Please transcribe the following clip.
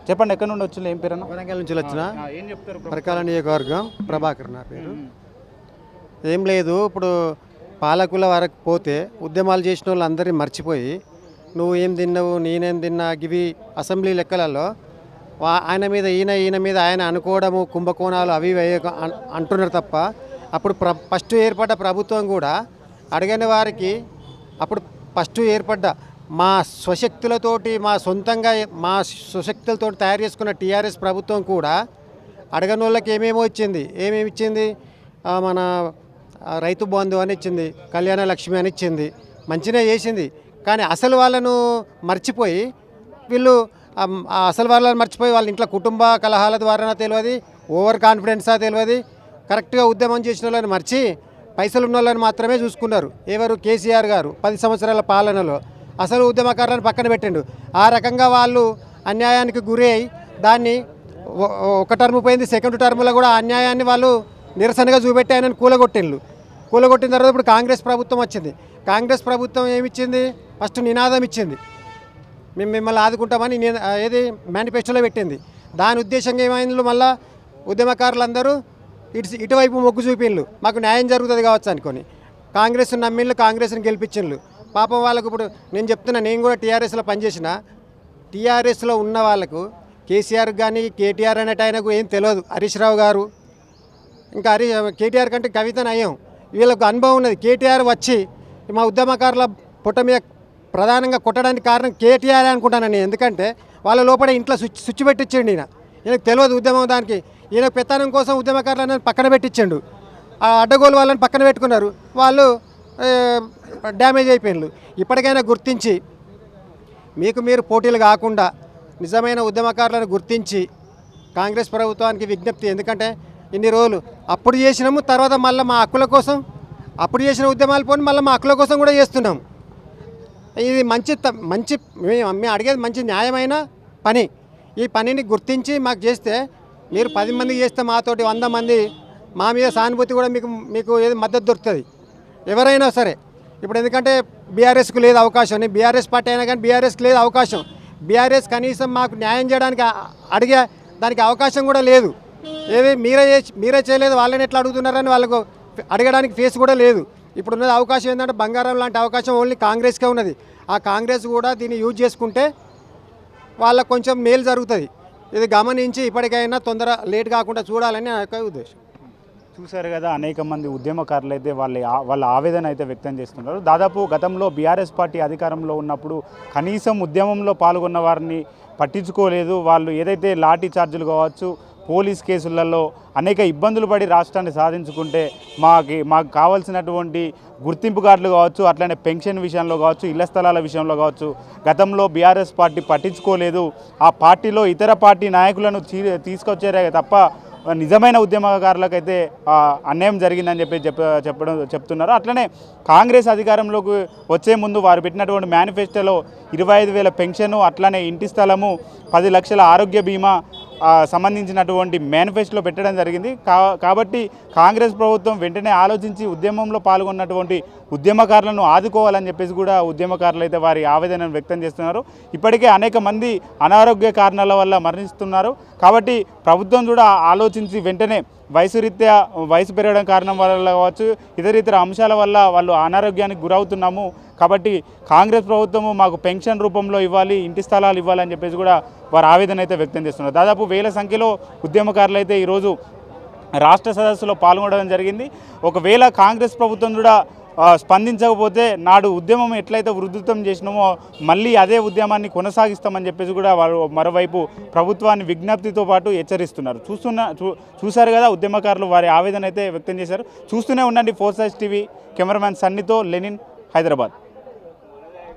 చెప్పండి, ఎక్కడ నుండి వచ్చిన, ఏం పేరు అన్న? వరంగల్ నుంచి వచ్చిన ఏం చెప్తారు? పరకాల నియోజకవర్గం ప్రభాకర్ నా పేరు. ఏం లేదు, ఇప్పుడు పాలకుల వరకు పోతే ఉద్యమాలు చేసిన వాళ్ళు అందరినీ మర్చిపోయి నువ్వు ఏం తిన్నావు నేనేం తిన్నా గివి అసెంబ్లీ లెక్కలలో ఆయన మీద ఈయన మీద ఆయన అనుకోవడము కుంభకోణాలు అవి అంటున్నారు తప్ప అప్పుడు ఫస్ట్ ఏర్పడ్డ ప్రభుత్వం కూడా అడగని వారికి అప్పుడు ఫస్ట్ ఏర్పడ్డ మా స్వశక్తులతోటి మా సొంతంగా మా స్వశక్తులతో తయారు చేసుకున్న టీఆర్ఎస్ ప్రభుత్వం కూడా అడగని వాళ్ళకి ఏమేమో ఇచ్చింది. ఏమేమి ఇచ్చింది? మన రైతు బంధు అని ఇచ్చింది, కళ్యాణ లక్ష్మి అని ఇచ్చింది, మంచిగా చేసింది. కానీ అసలు వాళ్ళను మర్చిపోయి వీళ్ళు అసలు వాళ్ళని మర్చిపోయి వాళ్ళ ఇంట్లో కుటుంబ కలహాల ద్వారా తెలియదు, ఓవర్ కాన్ఫిడెన్సా తెలియదు, కరెక్ట్గా ఉద్యమం చేసిన వాళ్ళని మర్చి పైసలు ఉన్న వాళ్ళని మాత్రమే చూసుకున్నారు. ఎవరు? కేసీఆర్ గారు 10 సంవత్సరాల పాలనలో అసలు ఉద్యమకారులను పక్కన పెట్టిండు. ఆ రకంగా వాళ్ళు అన్యాయానికి గురి అయి దాన్ని ఒక టర్మ్ పోయింది, సెకండ్ టర్మ్లో కూడా అన్యాయాన్ని వాళ్ళు నిరసనగా చూపెట్టి ఆయనను కూలగొట్టిన తర్వాత ఇప్పుడు కాంగ్రెస్ ప్రభుత్వం వచ్చింది. కాంగ్రెస్ ప్రభుత్వం ఏమిచ్చింది? ఫస్ట్ నినాదం ఇచ్చింది, మేము మిమ్మల్ని ఆదుకుంటామని ఏది మేనిఫెస్టోలో పెట్టింది. దాని ఉద్దేశంగా ఏమైంది? మళ్ళీ ఉద్యమకారులందరూ ఇటువైపు మొగ్గు చూపిండ్లు, మాకు న్యాయం జరుగుతుంది కావచ్చు అనుకొని కాంగ్రెస్ నమ్మిళ్ళు, కాంగ్రెస్ని గెలిపించిండ్లు. పాపం వాళ్ళకు ఇప్పుడు నేను చెప్తున్నా, నేను కూడా టీఆర్ఎస్లో పనిచేసిన, టీఆర్ఎస్లో ఉన్న వాళ్ళకు కేసీఆర్ కానీ కేటీఆర్ అనేట ఆయనకు ఏం తెలియదు. హరీష్ రావు గారు ఇంకా కేటీఆర్ కంటే కవిత నయం, వీళ్ళకు అనుభవం ఉన్నది. కేటీఆర్ వచ్చి మా ఉద్యమకారుల పుట్ట మీద ప్రధానంగా కొట్టడానికి కారణం కేటీఆర్ అనుకుంటాను నేను. ఎందుకంటే వాళ్ళ లోపల ఇంట్లో స్విచ్ పెట్టించండి. ఈయనకు తెలియదు ఉద్యమం, దానికి ఈయన పెత్తనం కోసం ఉద్యమకారులను పక్కన పెట్టించండు. ఆ అడ్డగోలు వాళ్ళని పక్కన పెట్టుకున్నారు, వాళ్ళు డ్యామేజ్ అయిపోయినారు. ఇప్పటికైనా గుర్తించి మీకు మీరు పోటీలు కాకుండా నిజమైన ఉద్యమకారులను గుర్తించి కాంగ్రెస్ ప్రభుత్వానికి విజ్ఞప్తి. ఎందుకంటే ఇన్ని రోజులు అప్పుడు చేసినాము, తర్వాత మళ్ళీ మా హక్కుల కోసం అప్పుడు చేసిన ఉద్యమాలు పోని మళ్ళీ మా హక్కుల కోసం కూడా చేస్తున్నాం. ఇది మంచి మేము అడిగేది మంచి న్యాయమైన పని. ఈ పనిని గుర్తించి మాకు చేస్తే, మీరు 10 మందికి చేస్తే మాతోటి 100 మంది మా మీద సానుభూతి కూడా మీకు ఏది మద్దతు దొరుకుతుంది ఎవరైనా సరే. ఇప్పుడు ఎందుకంటే బీఆర్ఎస్కు లేదు అవకాశం, బీఆర్ఎస్ పార్టీ అయినా కానీ బీఆర్ఎస్కి లేదు అవకాశం. బీఆర్ఎస్ కనీసం మాకు న్యాయం చేయడానికి అడిగే దానికి అవకాశం కూడా లేదు. ఏది మీరే చేయలేదు, వాళ్ళని ఎట్లా అడుగుతున్నారని వాళ్ళకు అడగడానికి ఫేస్ కూడా లేదు. ఇప్పుడున్నది అవకాశం ఏంటంటే బంగారం లాంటి అవకాశం ఓన్లీ కాంగ్రెస్కే ఉన్నది. ఆ కాంగ్రెస్ కూడా దీన్ని యూజ్ చేసుకుంటే వాళ్ళకు కొంచెం మేలు జరుగుతుంది. ఇది గమనించి ఇప్పటికైనా లేట్ కాకుండా చూడాలని నా యొక్క ఉద్దేశం. చూశారు కదా, అనేక మంది ఉద్యమకారులు అయితే వాళ్ళ ఆవేదన అయితే వ్యక్తం చేస్తున్నారు. దాదాపు గతంలో బీఆర్ఎస్ పార్టీ అధికారంలో ఉన్నప్పుడు కనీసం ఉద్యమంలో పాల్గొన్న వారిని పట్టించుకోలేదు. వాళ్ళు ఏదైతే లాఠీ చార్జీలు కావచ్చు, పోలీస్ కేసులలో అనేక ఇబ్బందులు పడి రాష్ట్రాన్ని సాధించుకుంటే మాకు కావాల్సినటువంటి గుర్తింపు కార్డులు కావచ్చు, అట్లనే పెన్షన్ విషయంలో కావచ్చు, ఇళ్ల స్థలాల విషయంలో కావచ్చు గతంలో బీఆర్ఎస్ పార్టీ పట్టించుకోలేదు. ఆ పార్టీలో ఇతర పార్టీ నాయకులను తీసుకొచ్చారే తప్ప నిజమైన ఉద్యమకారులకైతే అన్యాయం జరిగిందని చెప్తున్నారు. అట్లనే కాంగ్రెస్ అధికారంలోకి వచ్చే ముందు వారు పెట్టినటువంటి మేనిఫెస్టోలో 25,000 పెన్షను, అట్లనే ఇంటి స్థలము, 10 లక్షల ఆరోగ్య బీమా సంబంధించినటువంటి మేనిఫెస్టోలో పెట్టడం జరిగింది. కాబట్టి కాంగ్రెస్ ప్రభుత్వం వెంటనే ఆలోచించి ఉద్యమంలో పాల్గొన్నటువంటి ఉద్యమకారులను ఆదుకోవాలని చెప్పేసి కూడా ఉద్యమకారులు అయితే వారి ఆవేదనను వ్యక్తం చేస్తున్నారు. ఇప్పటికే అనేక మంది అనారోగ్య కారణాల వల్ల మరణిస్తున్నారు. కాబట్టి ప్రభుత్వం కూడా ఆలోచించి వెంటనే వయసు పెరగడం కారణం వల్ల కావచ్చు, ఇతర అంశాల వల్ల వాళ్ళు అనారోగ్యానికి గురవుతున్నాము. కాబట్టి కాంగ్రెస్ ప్రభుత్వము మాకు పెన్షన్ రూపంలో ఇవ్వాలి, ఇంటి స్థలాలు ఇవ్వాలని చెప్పేసి కూడా వారు ఆవేదన అయితే వ్యక్తం చేస్తున్నారు. దాదాపు 1000 సంఖ్యలో ఉద్యమకారులు అయితే ఈరోజు రాష్ట్ర సదస్సులో పాల్గొనడం జరిగింది. ఒకవేళ కాంగ్రెస్ ప్రభుత్వం కూడా స్పందించకపోతే నాడు ఉద్యమం ఎట్లయితే ఉధృతం చేసినామో మళ్ళీ అదే ఉద్యమాన్ని కొనసాగిస్తామని చెప్పేసి కూడా వారు మరోవైపు ప్రభుత్వాన్ని విజ్ఞప్తితో పాటు హెచ్చరిస్తున్నారు. చూశారు కదా, ఉద్యమకారులు వారి ఆవేదన అయితే వ్యక్తం చేశారు. చూస్తూనే ఉండండి 4 Sides TV. కెమెరామ్యాన్ సన్నీతో లెనిన్, హైదరాబాద్.